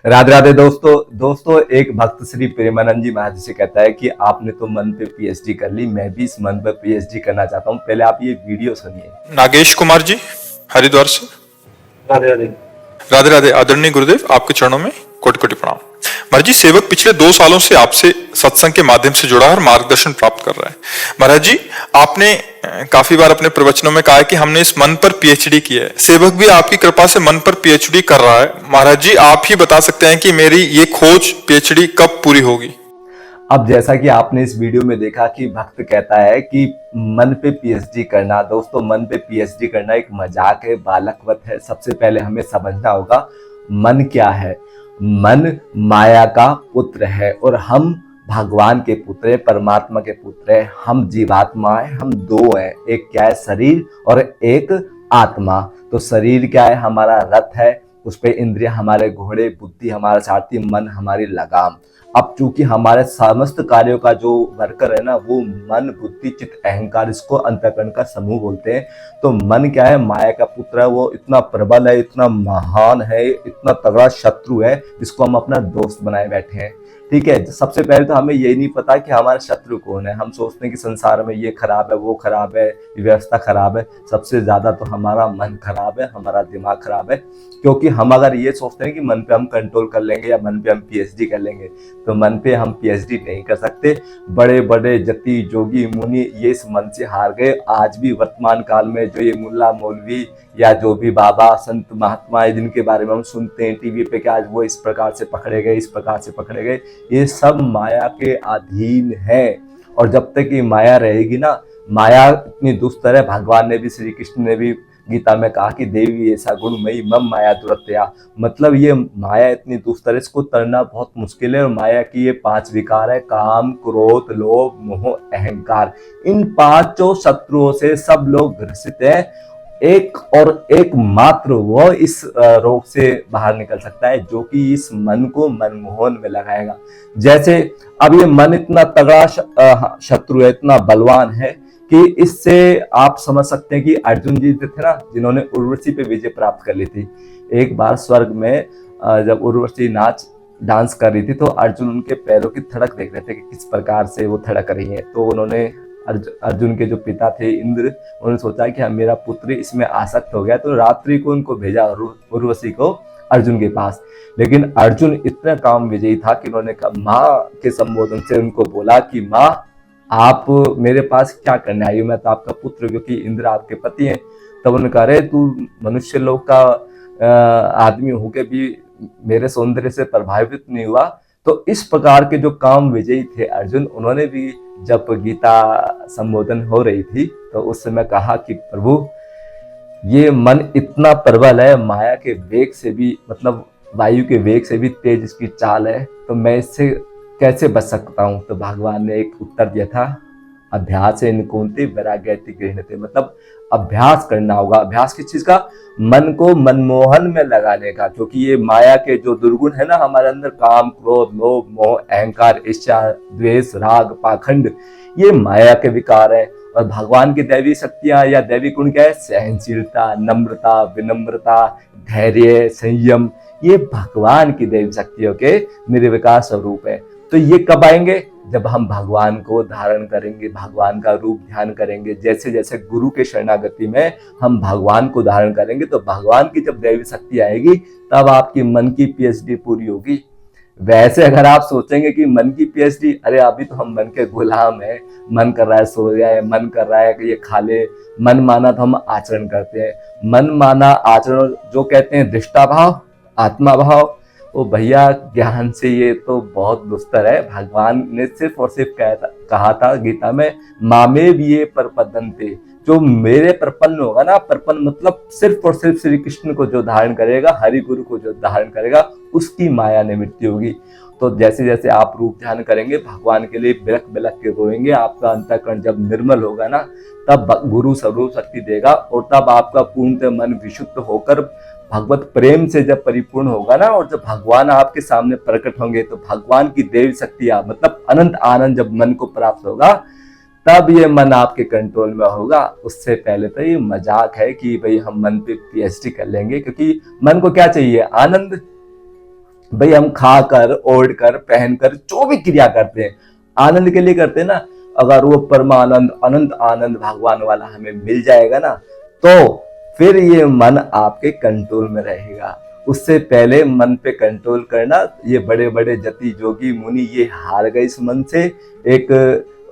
राधे राधे दोस्तों एक भक्त श्री प्रेमानंद जी महाराज से कहता है कि आपने तो मन पे पीएचडी कर ली, मैं भी इस मन पे पीएचडी करना चाहता हूँ। पहले आप ये वीडियो सुनिए। नागेश कुमार जी, हरिद्वार से। राधे राधे। राधे राधे। आदरणीय गुरुदेव, आपके चरणों में कोटि कोटि प्रणाम। महाराज जी, सेवक पिछले 2 सालों से आपसे सत्संग के माध्यम से जुड़ा है और मार्गदर्शन प्राप्त कर रहा है। महाराज जी, आपने काफी बार अपने प्रवचनों में कहा है कि हमने इस मन पर पीएचडी की है। सेवक भी आपकी कृपा से मन पर पीएचडी कर रहा है। महाराज जी, आप ही बता सकते हैं कि मेरी ये खोज पीएचडी कब पूरी होगी? अब जैसा कि आपने इस वीडियो में देखा कि भक्त कहता है कि मन पे पीएचडी करना, दोस्तों मन पे पीएचडी करना एक मजाक है, बालकवत है। सबसे पहले हमें समझना होगा मन क्या है। मन माया का पुत्र है और हम भगवान के पुत्र है, परमात्मा के पुत्र है। हम जीवात्मा है, हम दो हैं, एक क्या है शरीर और एक आत्मा। तो शरीर क्या है, हमारा रथ है, उस पे इंद्रिय हमारे घोड़े, बुद्धि हमारा सारथी, मन हमारी लगाम। अब चूंकि हमारे समस्त कार्यों का जो वर्कर है ना, वो मन बुद्धि चित्त अहंकार, इसको अंतःकरण का समूह बोलते हैं। तो मन क्या है, माया का पुत्र है, वो इतना प्रबल है, इतना महान है, इतना तगड़ा शत्रु है जिसको हम अपना दोस्त बनाए बैठे हैं। ठीक है, सबसे पहले तो हमें यही नहीं पता कि हमारा शत्रु कौन है। हम सोचते हैं कि संसार में ये खराब है, वो खराब है, व्यवस्था खराब है। सबसे ज्यादा तो हमारा मन खराब है, हमारा दिमाग खराब है। क्योंकि हम अगर ये सोचते हैं कि मन पे हम कंट्रोल कर लेंगे या मन पे हम पीएचडी कर लेंगे, तो मन पे हम पीएचडी नहीं कर सकते। बड़े बड़े जति जोगी मुनि ये इस मन से हार गए। आज भी वर्तमान काल में जो ये मुल्ला मौलवी या जो भी बाबा संत महात्मा है जिनके बारे में हम सुनते हैं टीवी पे कि आज वो इस प्रकार से पकड़े गए, इस प्रकार से पकड़े गए, ये सब माया के अधीन है। और जब तक ये माया रहेगी ना, माया इतनी दुस्तर है, भगवान ने भी, श्री कृष्ण ने भी गीता में कहा कि देवी ऐसा गुणमयी मम माया दुरत्या। मतलब ये माया इतनी दुस्तर है, इसको तरना बहुत मुश्किल है। और माया की ये 5 विकार है, काम क्रोध लोभ मोह अहंकार। इन 5 शत्रुओं से सब लोग ग्रसित हैं। एक और एक मात्र वो इस रोग से बाहर निकल सकता है जो कि इस मन को मनमोहन में लगाएगा। जैसे अब ये मन इतना तगड़ा शत्रु है, इतना बलवान है कि इससे आप समझ सकते हैं कि अर्जुन जी थे ना, जिन्होंने उर्वशी पे विजय प्राप्त कर ली थी। एक बार स्वर्ग में जब उर्वशी डांस कर रही थी तो अर्जुन उनके पैरों की धड़क देख रहे थे कि किस प्रकार से वो धड़क रही है। तो उन्होंने अर्जुन के जो पिता थे इंद्र, उन्होंने सोचा कि हम, मेरा पुत्र इसमें आसक्त हो गया, तो रात्रि को उनको भेजा उर्वशी को अर्जुन के पास। लेकिन अर्जुन इतना काम विजयी था कि उन्होंने माँ के संबोधन से उनको बोला कि माँ आप मेरे पास क्या करने आई हो, मैं तो आपका पुत्र, क्योंकि इंद्र आपके पति हैं। तब उन्होंने कहा, अरे तू मनुष्य लोक का आदमी होके भी मेरे सौंदर्य से प्रभावित नहीं हुआ। तो इस प्रकार के जो काम विजयी थे अर्जुन, उन्होंने भी जब गीता संबोधन हो रही थी तो उस समय कहा कि प्रभु ये मन इतना प्रबल है, माया के वेग से भी, मतलब वायु के वेग से भी तेज इसकी चाल है, तो मैं इससे कैसे बच सकता हूँ? तो भगवान ने एक उत्तर दिया था, अभ्यास निकुंती वैराग्यति गृह्णते। मतलब अभ्यास करना होगा। अभ्यास किस चीज का? मन को मनमोहन में लगाने का। क्योंकि ये माया के जो दुर्गुण है ना हमारे अंदर, काम क्रोध लोभ मोह अहंकार ईर्ष्या द्वेष राग पाखंड, ये माया के विकार है। और भगवान की दैवी शक्तियां या दैवी गुण क्या है? सहनशीलता, नम्रता, विनम्रता, धैर्य, संयम, ये भगवान की दैवी शक्तियों के निर्विकार स्वरूप है। तो ये कब आएंगे? जब हम भगवान को धारण करेंगे, भगवान का रूप ध्यान करेंगे। जैसे जैसे गुरु के शरणागति में हम भगवान को धारण करेंगे, तो भगवान की जब दैवी शक्ति आएगी तब आपकी मन की पीएचडी पूरी होगी। वैसे अगर आप सोचेंगे कि मन की पीएचडी, अरे अभी तो हम मन के गुलाम हैं, मन कर रहा है सो जाए, मन कर रहा है कि ये खा ले, मन माना तो हम आचरण करते हैं। मन माना आचरण जो कहते हैं दृष्टा भाव, आत्मा भाव, वो भैया ज्ञान से ये तो बहुत दुस्तर है। भगवान ने सिर्फ और सिर्फ कहा था गीता में, मामे भी ये परपदन्ते, जो मेरे प्रपन्न होगा ना, प्रपन्न मतलब सिर्फ और सिर्फ श्री कृष्ण को जो धारण करेगा, हरि गुरु को जो धारण करेगा, उसकी माया निवृत्ति होगी। तो जैसे जैसे आप रूप ध्यान करेंगे, भगवान के लिए बिलख बिलख के रोएंगे, आपका अंतःकरण जब निर्मल होगा ना, तब गुरु सर्व शक्ति देगा। और तब आपका पूर्णतः मन विशुद्ध होकर भगवत प्रेम से जब परिपूर्ण होगा ना, और जब भगवान आपके सामने प्रकट होंगे, तो भगवान की देव शक्तियां, मतलब अनंत आनंद जब मन को प्राप्त होगा, तब ये मन आपके कंट्रोल में होगा। उससे पहले तो ये मजाक है कि भाई हम मन पे पीएचडी कर लेंगे। क्योंकि मन को क्या चाहिए? आनंद। भाई हम खाकर ओढ़ कर पहन कर जो भी क्रिया करते हैं आनंद के लिए करते हैं ना। अगर वो परमानंद अनंत आनंद भगवान वाला हमें मिल जाएगा ना, तो फिर ये मन आपके कंट्रोल में रहेगा। उससे पहले मन पे कंट्रोल करना, ये बड़े बड़े जति जोगी मुनि ये हार गए इस मन से। एक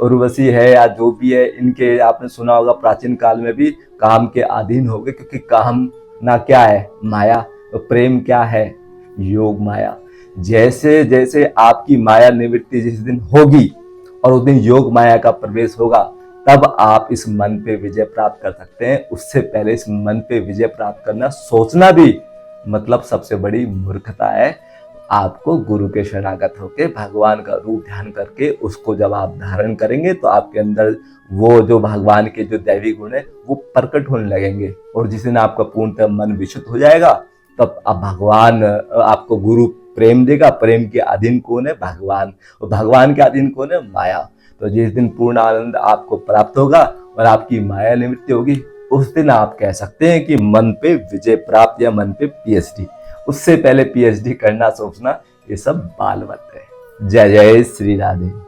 उर्वशी है या जो भी है, इनके आपने सुना होगा प्राचीन काल में भी काम के अधीन हो गए, क्योंकि काम ना क्या है माया, तो प्रेम क्या है योग माया। जैसे जैसे आपकी माया निवृत्ति जिस दिन होगी और उस दिन योग माया का प्रवेश होगा, तब आप इस मन पे विजय प्राप्त कर सकते हैं। उससे पहले इस मन पे विजय प्राप्त करना सोचना भी मतलब सबसे बड़ी मूर्खता है। आपको गुरु के शरणागत होके भगवान का रूप ध्यान करके उसको जब आप धारण करेंगे, तो आपके अंदर वो जो भगवान के जो दैवी गुण है वो प्रकट होने लगेंगे। और जिस दिन आपका पूर्णतः मन विशुद्ध हो जाएगा, तब अब भगवान आपको गुरु प्रेम देगा। प्रेम के अधीन कौन है? भगवान। और भगवान के अधीन कौन है? माया। तो जिस दिन पूर्ण आनंद आपको प्राप्त होगा और आपकी माया निवृत्ति होगी, उस दिन आप कह सकते हैं कि मन पे विजय प्राप्त या मन पे पीएचडी। उससे पहले पीएचडी करना सोचना ये सब बालवत है। जय जय श्री राधे।